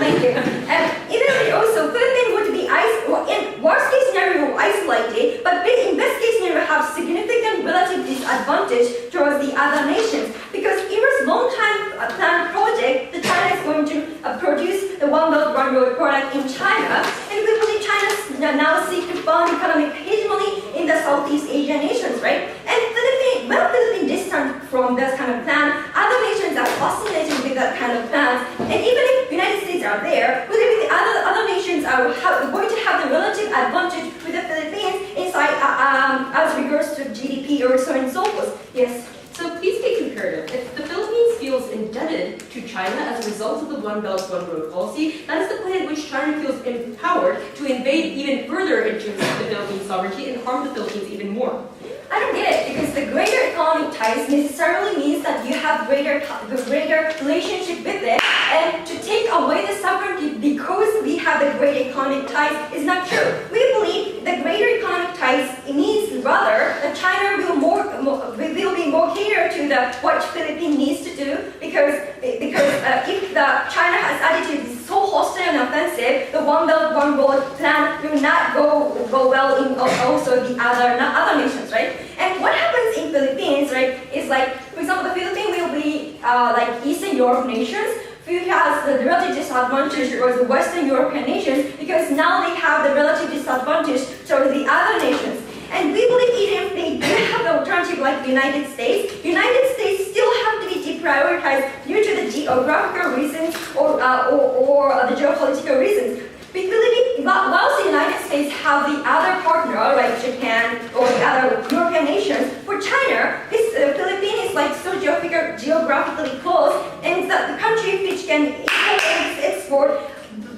thank you. And even also, Philippines would be in worst case scenario isolated, but in best case scenario have significant relative disadvantage towards the other nations, because Iran's long-time planned project, the China is going to produce the One Belt One Road product in China, and we believe China now seek to fund economic hegemony in the Southeast Asian nations, right? And Philippines distant from this kind of plan, other nations are fascinated with that kind of plans, and even if United States are there, we believe the other nations are going to have the relative advantage with the Philippines inside as regards to GDP or so on and so forth. Yes. So please be comparative. If the Philippines feels indebted to China as a result of the One Belt One Road policy, that is the point at which China feels empowered to invade even further into the Philippines sovereignty and harm the Philippines even more. I don't get it, because the greater economic ties necessarily means that you have greater relationship with it, and to take away the sovereignty because we have the great economic ties is not true. We believe the greater economic ties means rather that China will be more catered to what Philippines needs to do, because if China has attitude is so hostile and offensive, the One Belt One Road plan will not go well in also the other nations, right? And what happens in Philippines, right, is like, for example, the Philippines will be like Eastern Europe nations, who has the relative disadvantage towards the Western European nations, because now they have the relative disadvantage towards the other nations. And we believe even if they do have the alternative like the United States still have to be deprioritized due to the geographical reasons or the geopolitical reasons. We believe whilst the United States have the other partner like Japan or the other European nations, for China, this Philippines is like so geographically close, and the country which can import and export,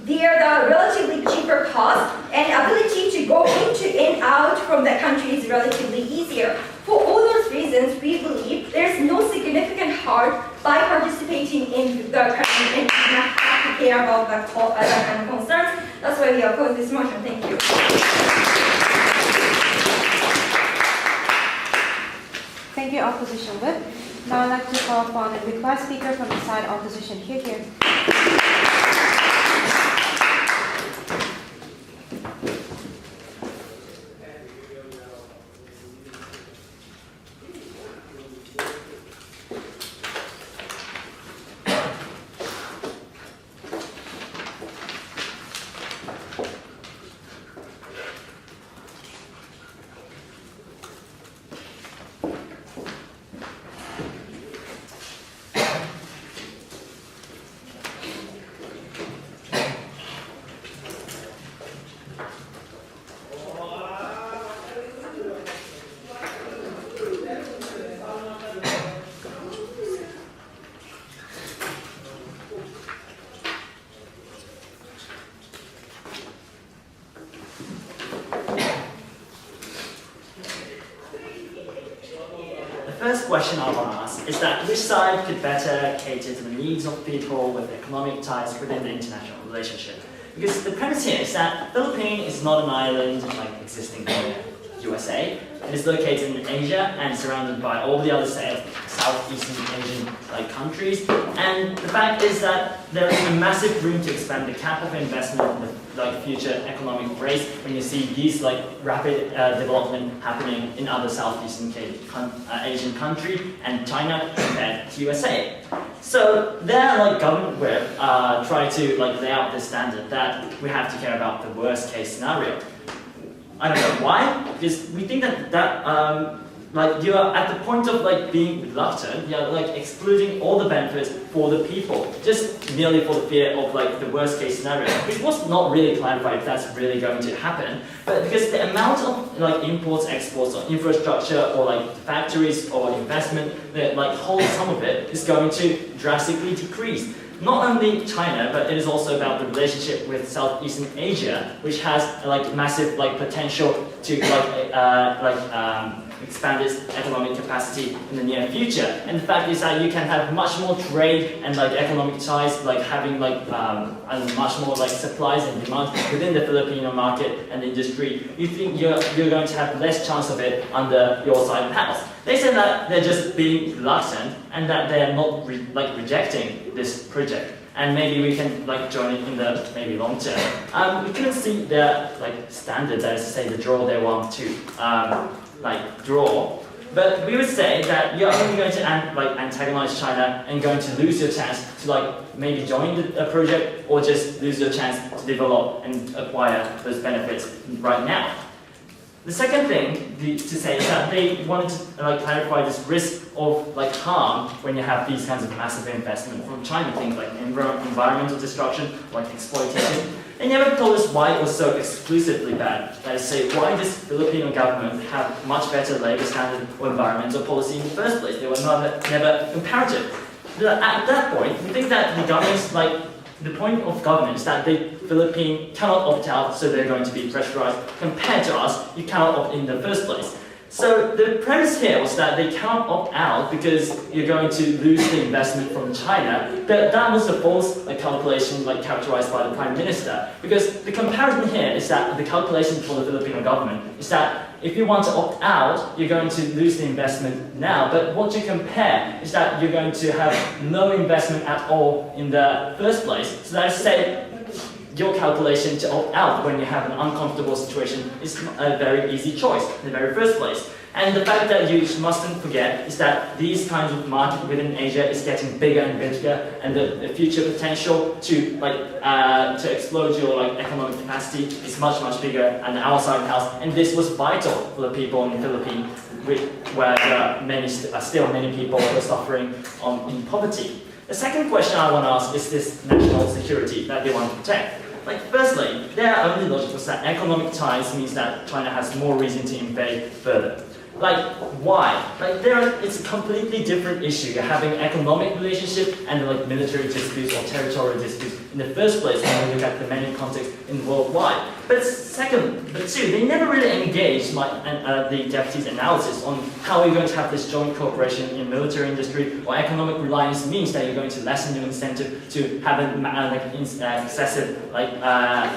their relatively cheaper cost and ability to go into and out from that country is relatively easier. For all those reasons, we believe there's no significant harm by participating in the country and not have to care about that kind of concerns. That's why we oppose this motion. Thank you. Thank you, Opposition Whip. Now I'd like to call upon a request speaker from the side opposition. Here. The first question I want to ask is that which side could better cater to the needs of people with economic ties within the international relationship? Because the premise here is that Philippines is not an island like existing in the USA. It is located in Asia and surrounded by all the other Southeastern Asian countries. And the fact is that there is a massive room to expand the cap of investment in the future economic race when you see these rapid development happening in other Southeastern Asian countries and China compared to USA. So their government will try to lay out the standard that we have to care about the worst case scenario. I don't know why, because we think that you are at the point of being reluctant, you're excluding all the benefits for the people, just merely for the fear of the worst case scenario, which was not really clarified if that's really going to happen. But because the amount of imports, exports, or infrastructure, or factories or investment that hold some of it is going to drastically decrease. Not only China, but it is also about the relationship with Southeastern Asia, which has massive potential to expand its economic capacity in the near future. And the fact is that you can have much more trade and economic ties, having and much more supplies and demand within the Filipino market and industry. You think you're going to have less chance of it under your side of the house. They said that they're just being reluctant and that they're not rejecting this project. And maybe we can join it in the maybe long term. We couldn't see their standard, that is to say the draw they want to draw. But we would say that you're only going to antagonize China and going to lose your chance to maybe join the project or just lose your chance to develop and acquire those benefits right now. The second thing to say is that they wanted to clarify this risk of harm when you have these kinds of massive investment from China, things like environmental destruction, exploitation. They never told us why it was so exclusively bad. That is, say, why does Filipino government have much better labor standard or environmental policy in the first place? They were never comparative. At that point, we think that the government's the point of government is that the Philippines cannot opt out, so they're going to be pressurized. Compared to us, you cannot opt in the first place. So the premise here was that they cannot opt out because you're going to lose the investment from China. But that was a false calculation characterized by the Prime Minister. Because the comparison here is that the calculation for the Filipino government is that if you want to opt out, you're going to lose the investment now. But what you compare is that you're going to have no investment at all in the first place. So that is to say, your calculation to opt out when you have an uncomfortable situation is a very easy choice in the very first place. And the fact that you mustn't forget is that these kinds of market within Asia is getting bigger and bigger, and the future potential to explode your economic capacity is much bigger on our side of the house. And this was vital for the people in the Philippines, where still many people who are suffering in poverty. The second question I want to ask is this national security that they want to protect. Firstly, their only logic was that economic ties means that China has more reason to invade further. Like, why? Like, it's a completely different issue. You're having economic relationship and like military disputes or territorial disputes in the first place when we look at the many contexts in worldwide. But two, they never really engaged the deputy's analysis on how you're going to have this joint cooperation in military industry or economic reliance means that you're going to lessen your incentive to have excessive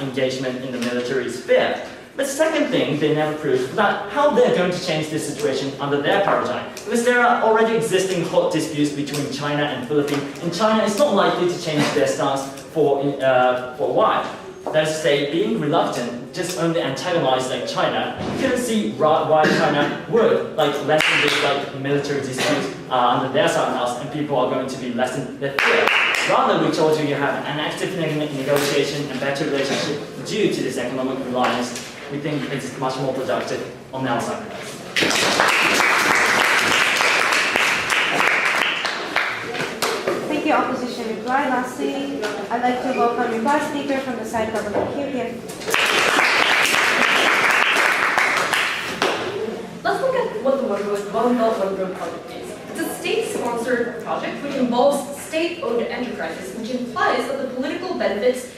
engagement in the military sphere. But second thing, they never proved that how they're going to change this situation under their paradigm. Because there are already existing hot disputes between China and Philippines, and China is not likely to change their stance for a while. That is to say, being reluctant just only antagonized China, you couldn't see why China would lessen this military dispute under their side of the house, and people are going to be lessen their fear. Rather, we told you have an active negotiation and better relationship due to this economic reliance. We think it's much more productive on our side. Thank you, opposition reply. Lastly, I'd like to welcome reply speaker from the side government. Here. Let's look at what the One Belt, One Road project is. It's a state-sponsored project which involves state-owned enterprises, which implies political benefits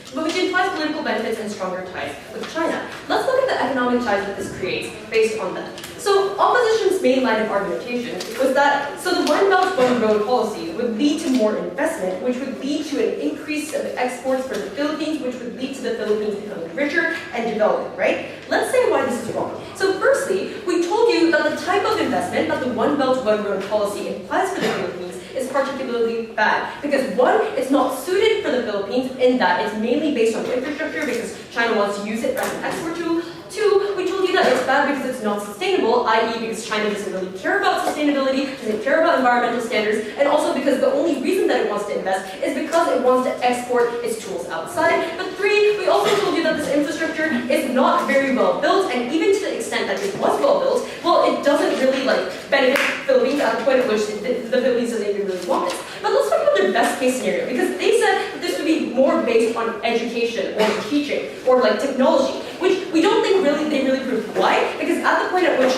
and stronger ties with China. Let's look at the economic ties that this creates based on that. So opposition's main line of argumentation was that the One Belt, One Road policy would lead to more investment, which would lead to an increase of exports for the Philippines, which would lead to the Philippines becoming richer and developing, right? Let's say why this is wrong. So firstly, we told you that the type of investment that the One Belt, One Road policy implies for the Philippines is particularly bad. Because one, it's not suited for the Philippines in that it's mainly based on infrastructure because China wants to use it as an export tool. Two, we told you that it's bad because it's not sustainable, i.e. because China doesn't really care about sustainability, doesn't care about environmental standards, and also because the only reason that it wants to invest is because it wants to export its tools outside. But three, we also told you that this infrastructure is not very well built, and even to the extent that it was well built, well, it doesn't really benefit Philippines at the point at which the Philippines doesn't even really want this. But let's talk about their best case scenario, because they said that this would be more based on education or teaching or technology, which we don't think they really proved. Why? Because at the point at which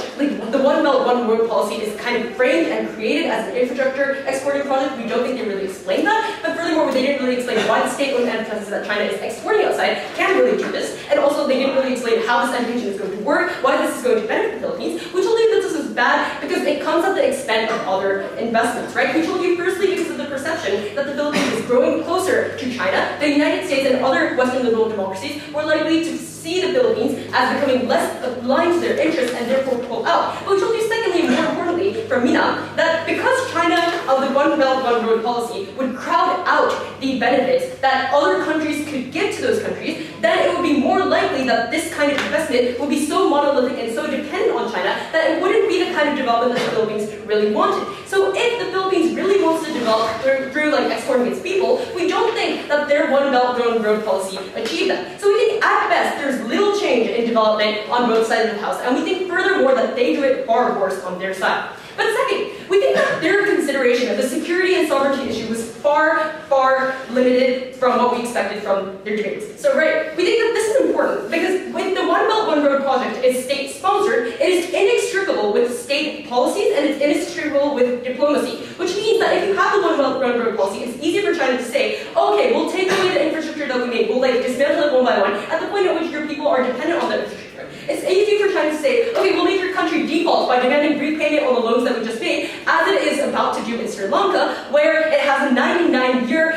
the One Belt, One Road policy is kind of framed and created as an infrastructure exporting project, we don't think they really explained that. But furthermore, they didn't really explain why the state-owned enterprises that China is exporting outside can really do this. And also, they didn't really explain how this education is going to work, why this is going to benefit the Philippines. We told you that this was bad because it comes at the expense of other investments, right? We told you firstly because of the perception that the Philippines is growing closer to China, the United States and other Western liberal democracies were likely to see the Philippines as becoming less aligned to their interests and therefore pull out. But we told you secondly, more importantly, from Mina, that because China of the One Belt, One Road policy would crowd out the benefits that other countries could give to those countries, then it would be more likely that this kind of investment would be so monolithic and so dependent on China that it wouldn't be the kind of development that the Philippines really wanted. So if the Philippines really wants to develop through exporting its people, we don't think that their One Belt, One Road policy achieved that. So we think at best there's little change in development on both sides of the house, and we think furthermore that they do it far worse on their side. But second, we think that their consideration of the security and sovereignty issue was far, far limited from what we expected from their debates. So we think that this is important because when the One Belt, One Road project is state-sponsored, it is inextricable with state policies and it's inextricable with diplomacy, which means that if you have the One Belt, One Road policy, it's easy for China to say, okay, we'll take away the infrastructure that we made, we'll dismantle it one by one, at the point at which your people are dependent on that infrastructure. It's easy for China to say, okay, we'll make your country default by demanding repayment on the loans that we just made, as it is about to do in Sri Lanka, where it has a 99-year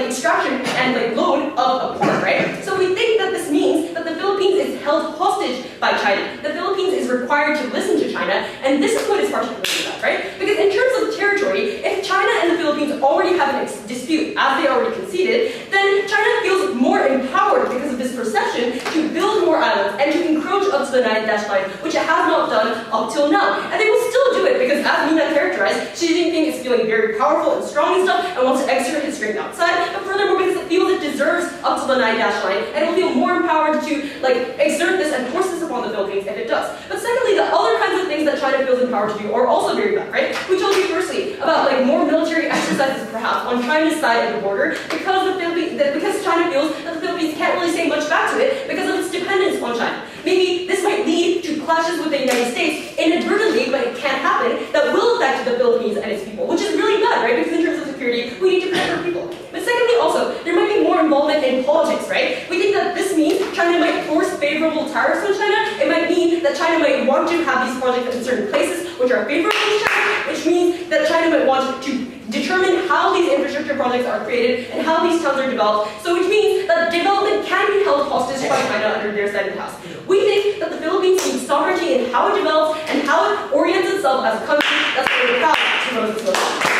extraction and loan of a port, right? So we think that this means that the Philippines is held hostage by China. The Philippines is required to listen to China, and this is what is particularly bad, right? Because in terms of territory, if China and the Philippines already have a dispute, as they already conceded, then China feels more empowered because of this perception to build more islands and to encroach up to the 9-dash line, which it has not done up till now. And they will still do it because, as Mina characterized, Xi Jinping is feeling very powerful and strong and stuff and wants to exert his strength outside. But furthermore, because it feels it deserves up to the 9-dash line, and it will feel more empowered to exert this and force this upon the Philippines if it does. But secondly, the other kinds of things that China feels empowered to do are also very bad, right? We told you firstly about more military exercises perhaps on China's side of the border because China feels that the Philippines can't really say much back to it because of its dependence on China. Maybe this might lead to clashes with the United States inadvertently, but it can't happen, that will affect the Philippines and its people, which is really bad, right? Because in terms of security, we need to protect our people. But secondly, also, there might be more involvement in politics, right? We think that this means China might force favorable tariffs on China. It might mean that China might want to have these projects in certain places which are favorable to China, which means that China might want to determine how these infrastructure projects are created and how these towns are developed. So which means that development can be held hostage by China under their side of the house. We think that the Philippines needs sovereignty in how it develops and how it orients itself as a country. That's why we're proud to vote this motion.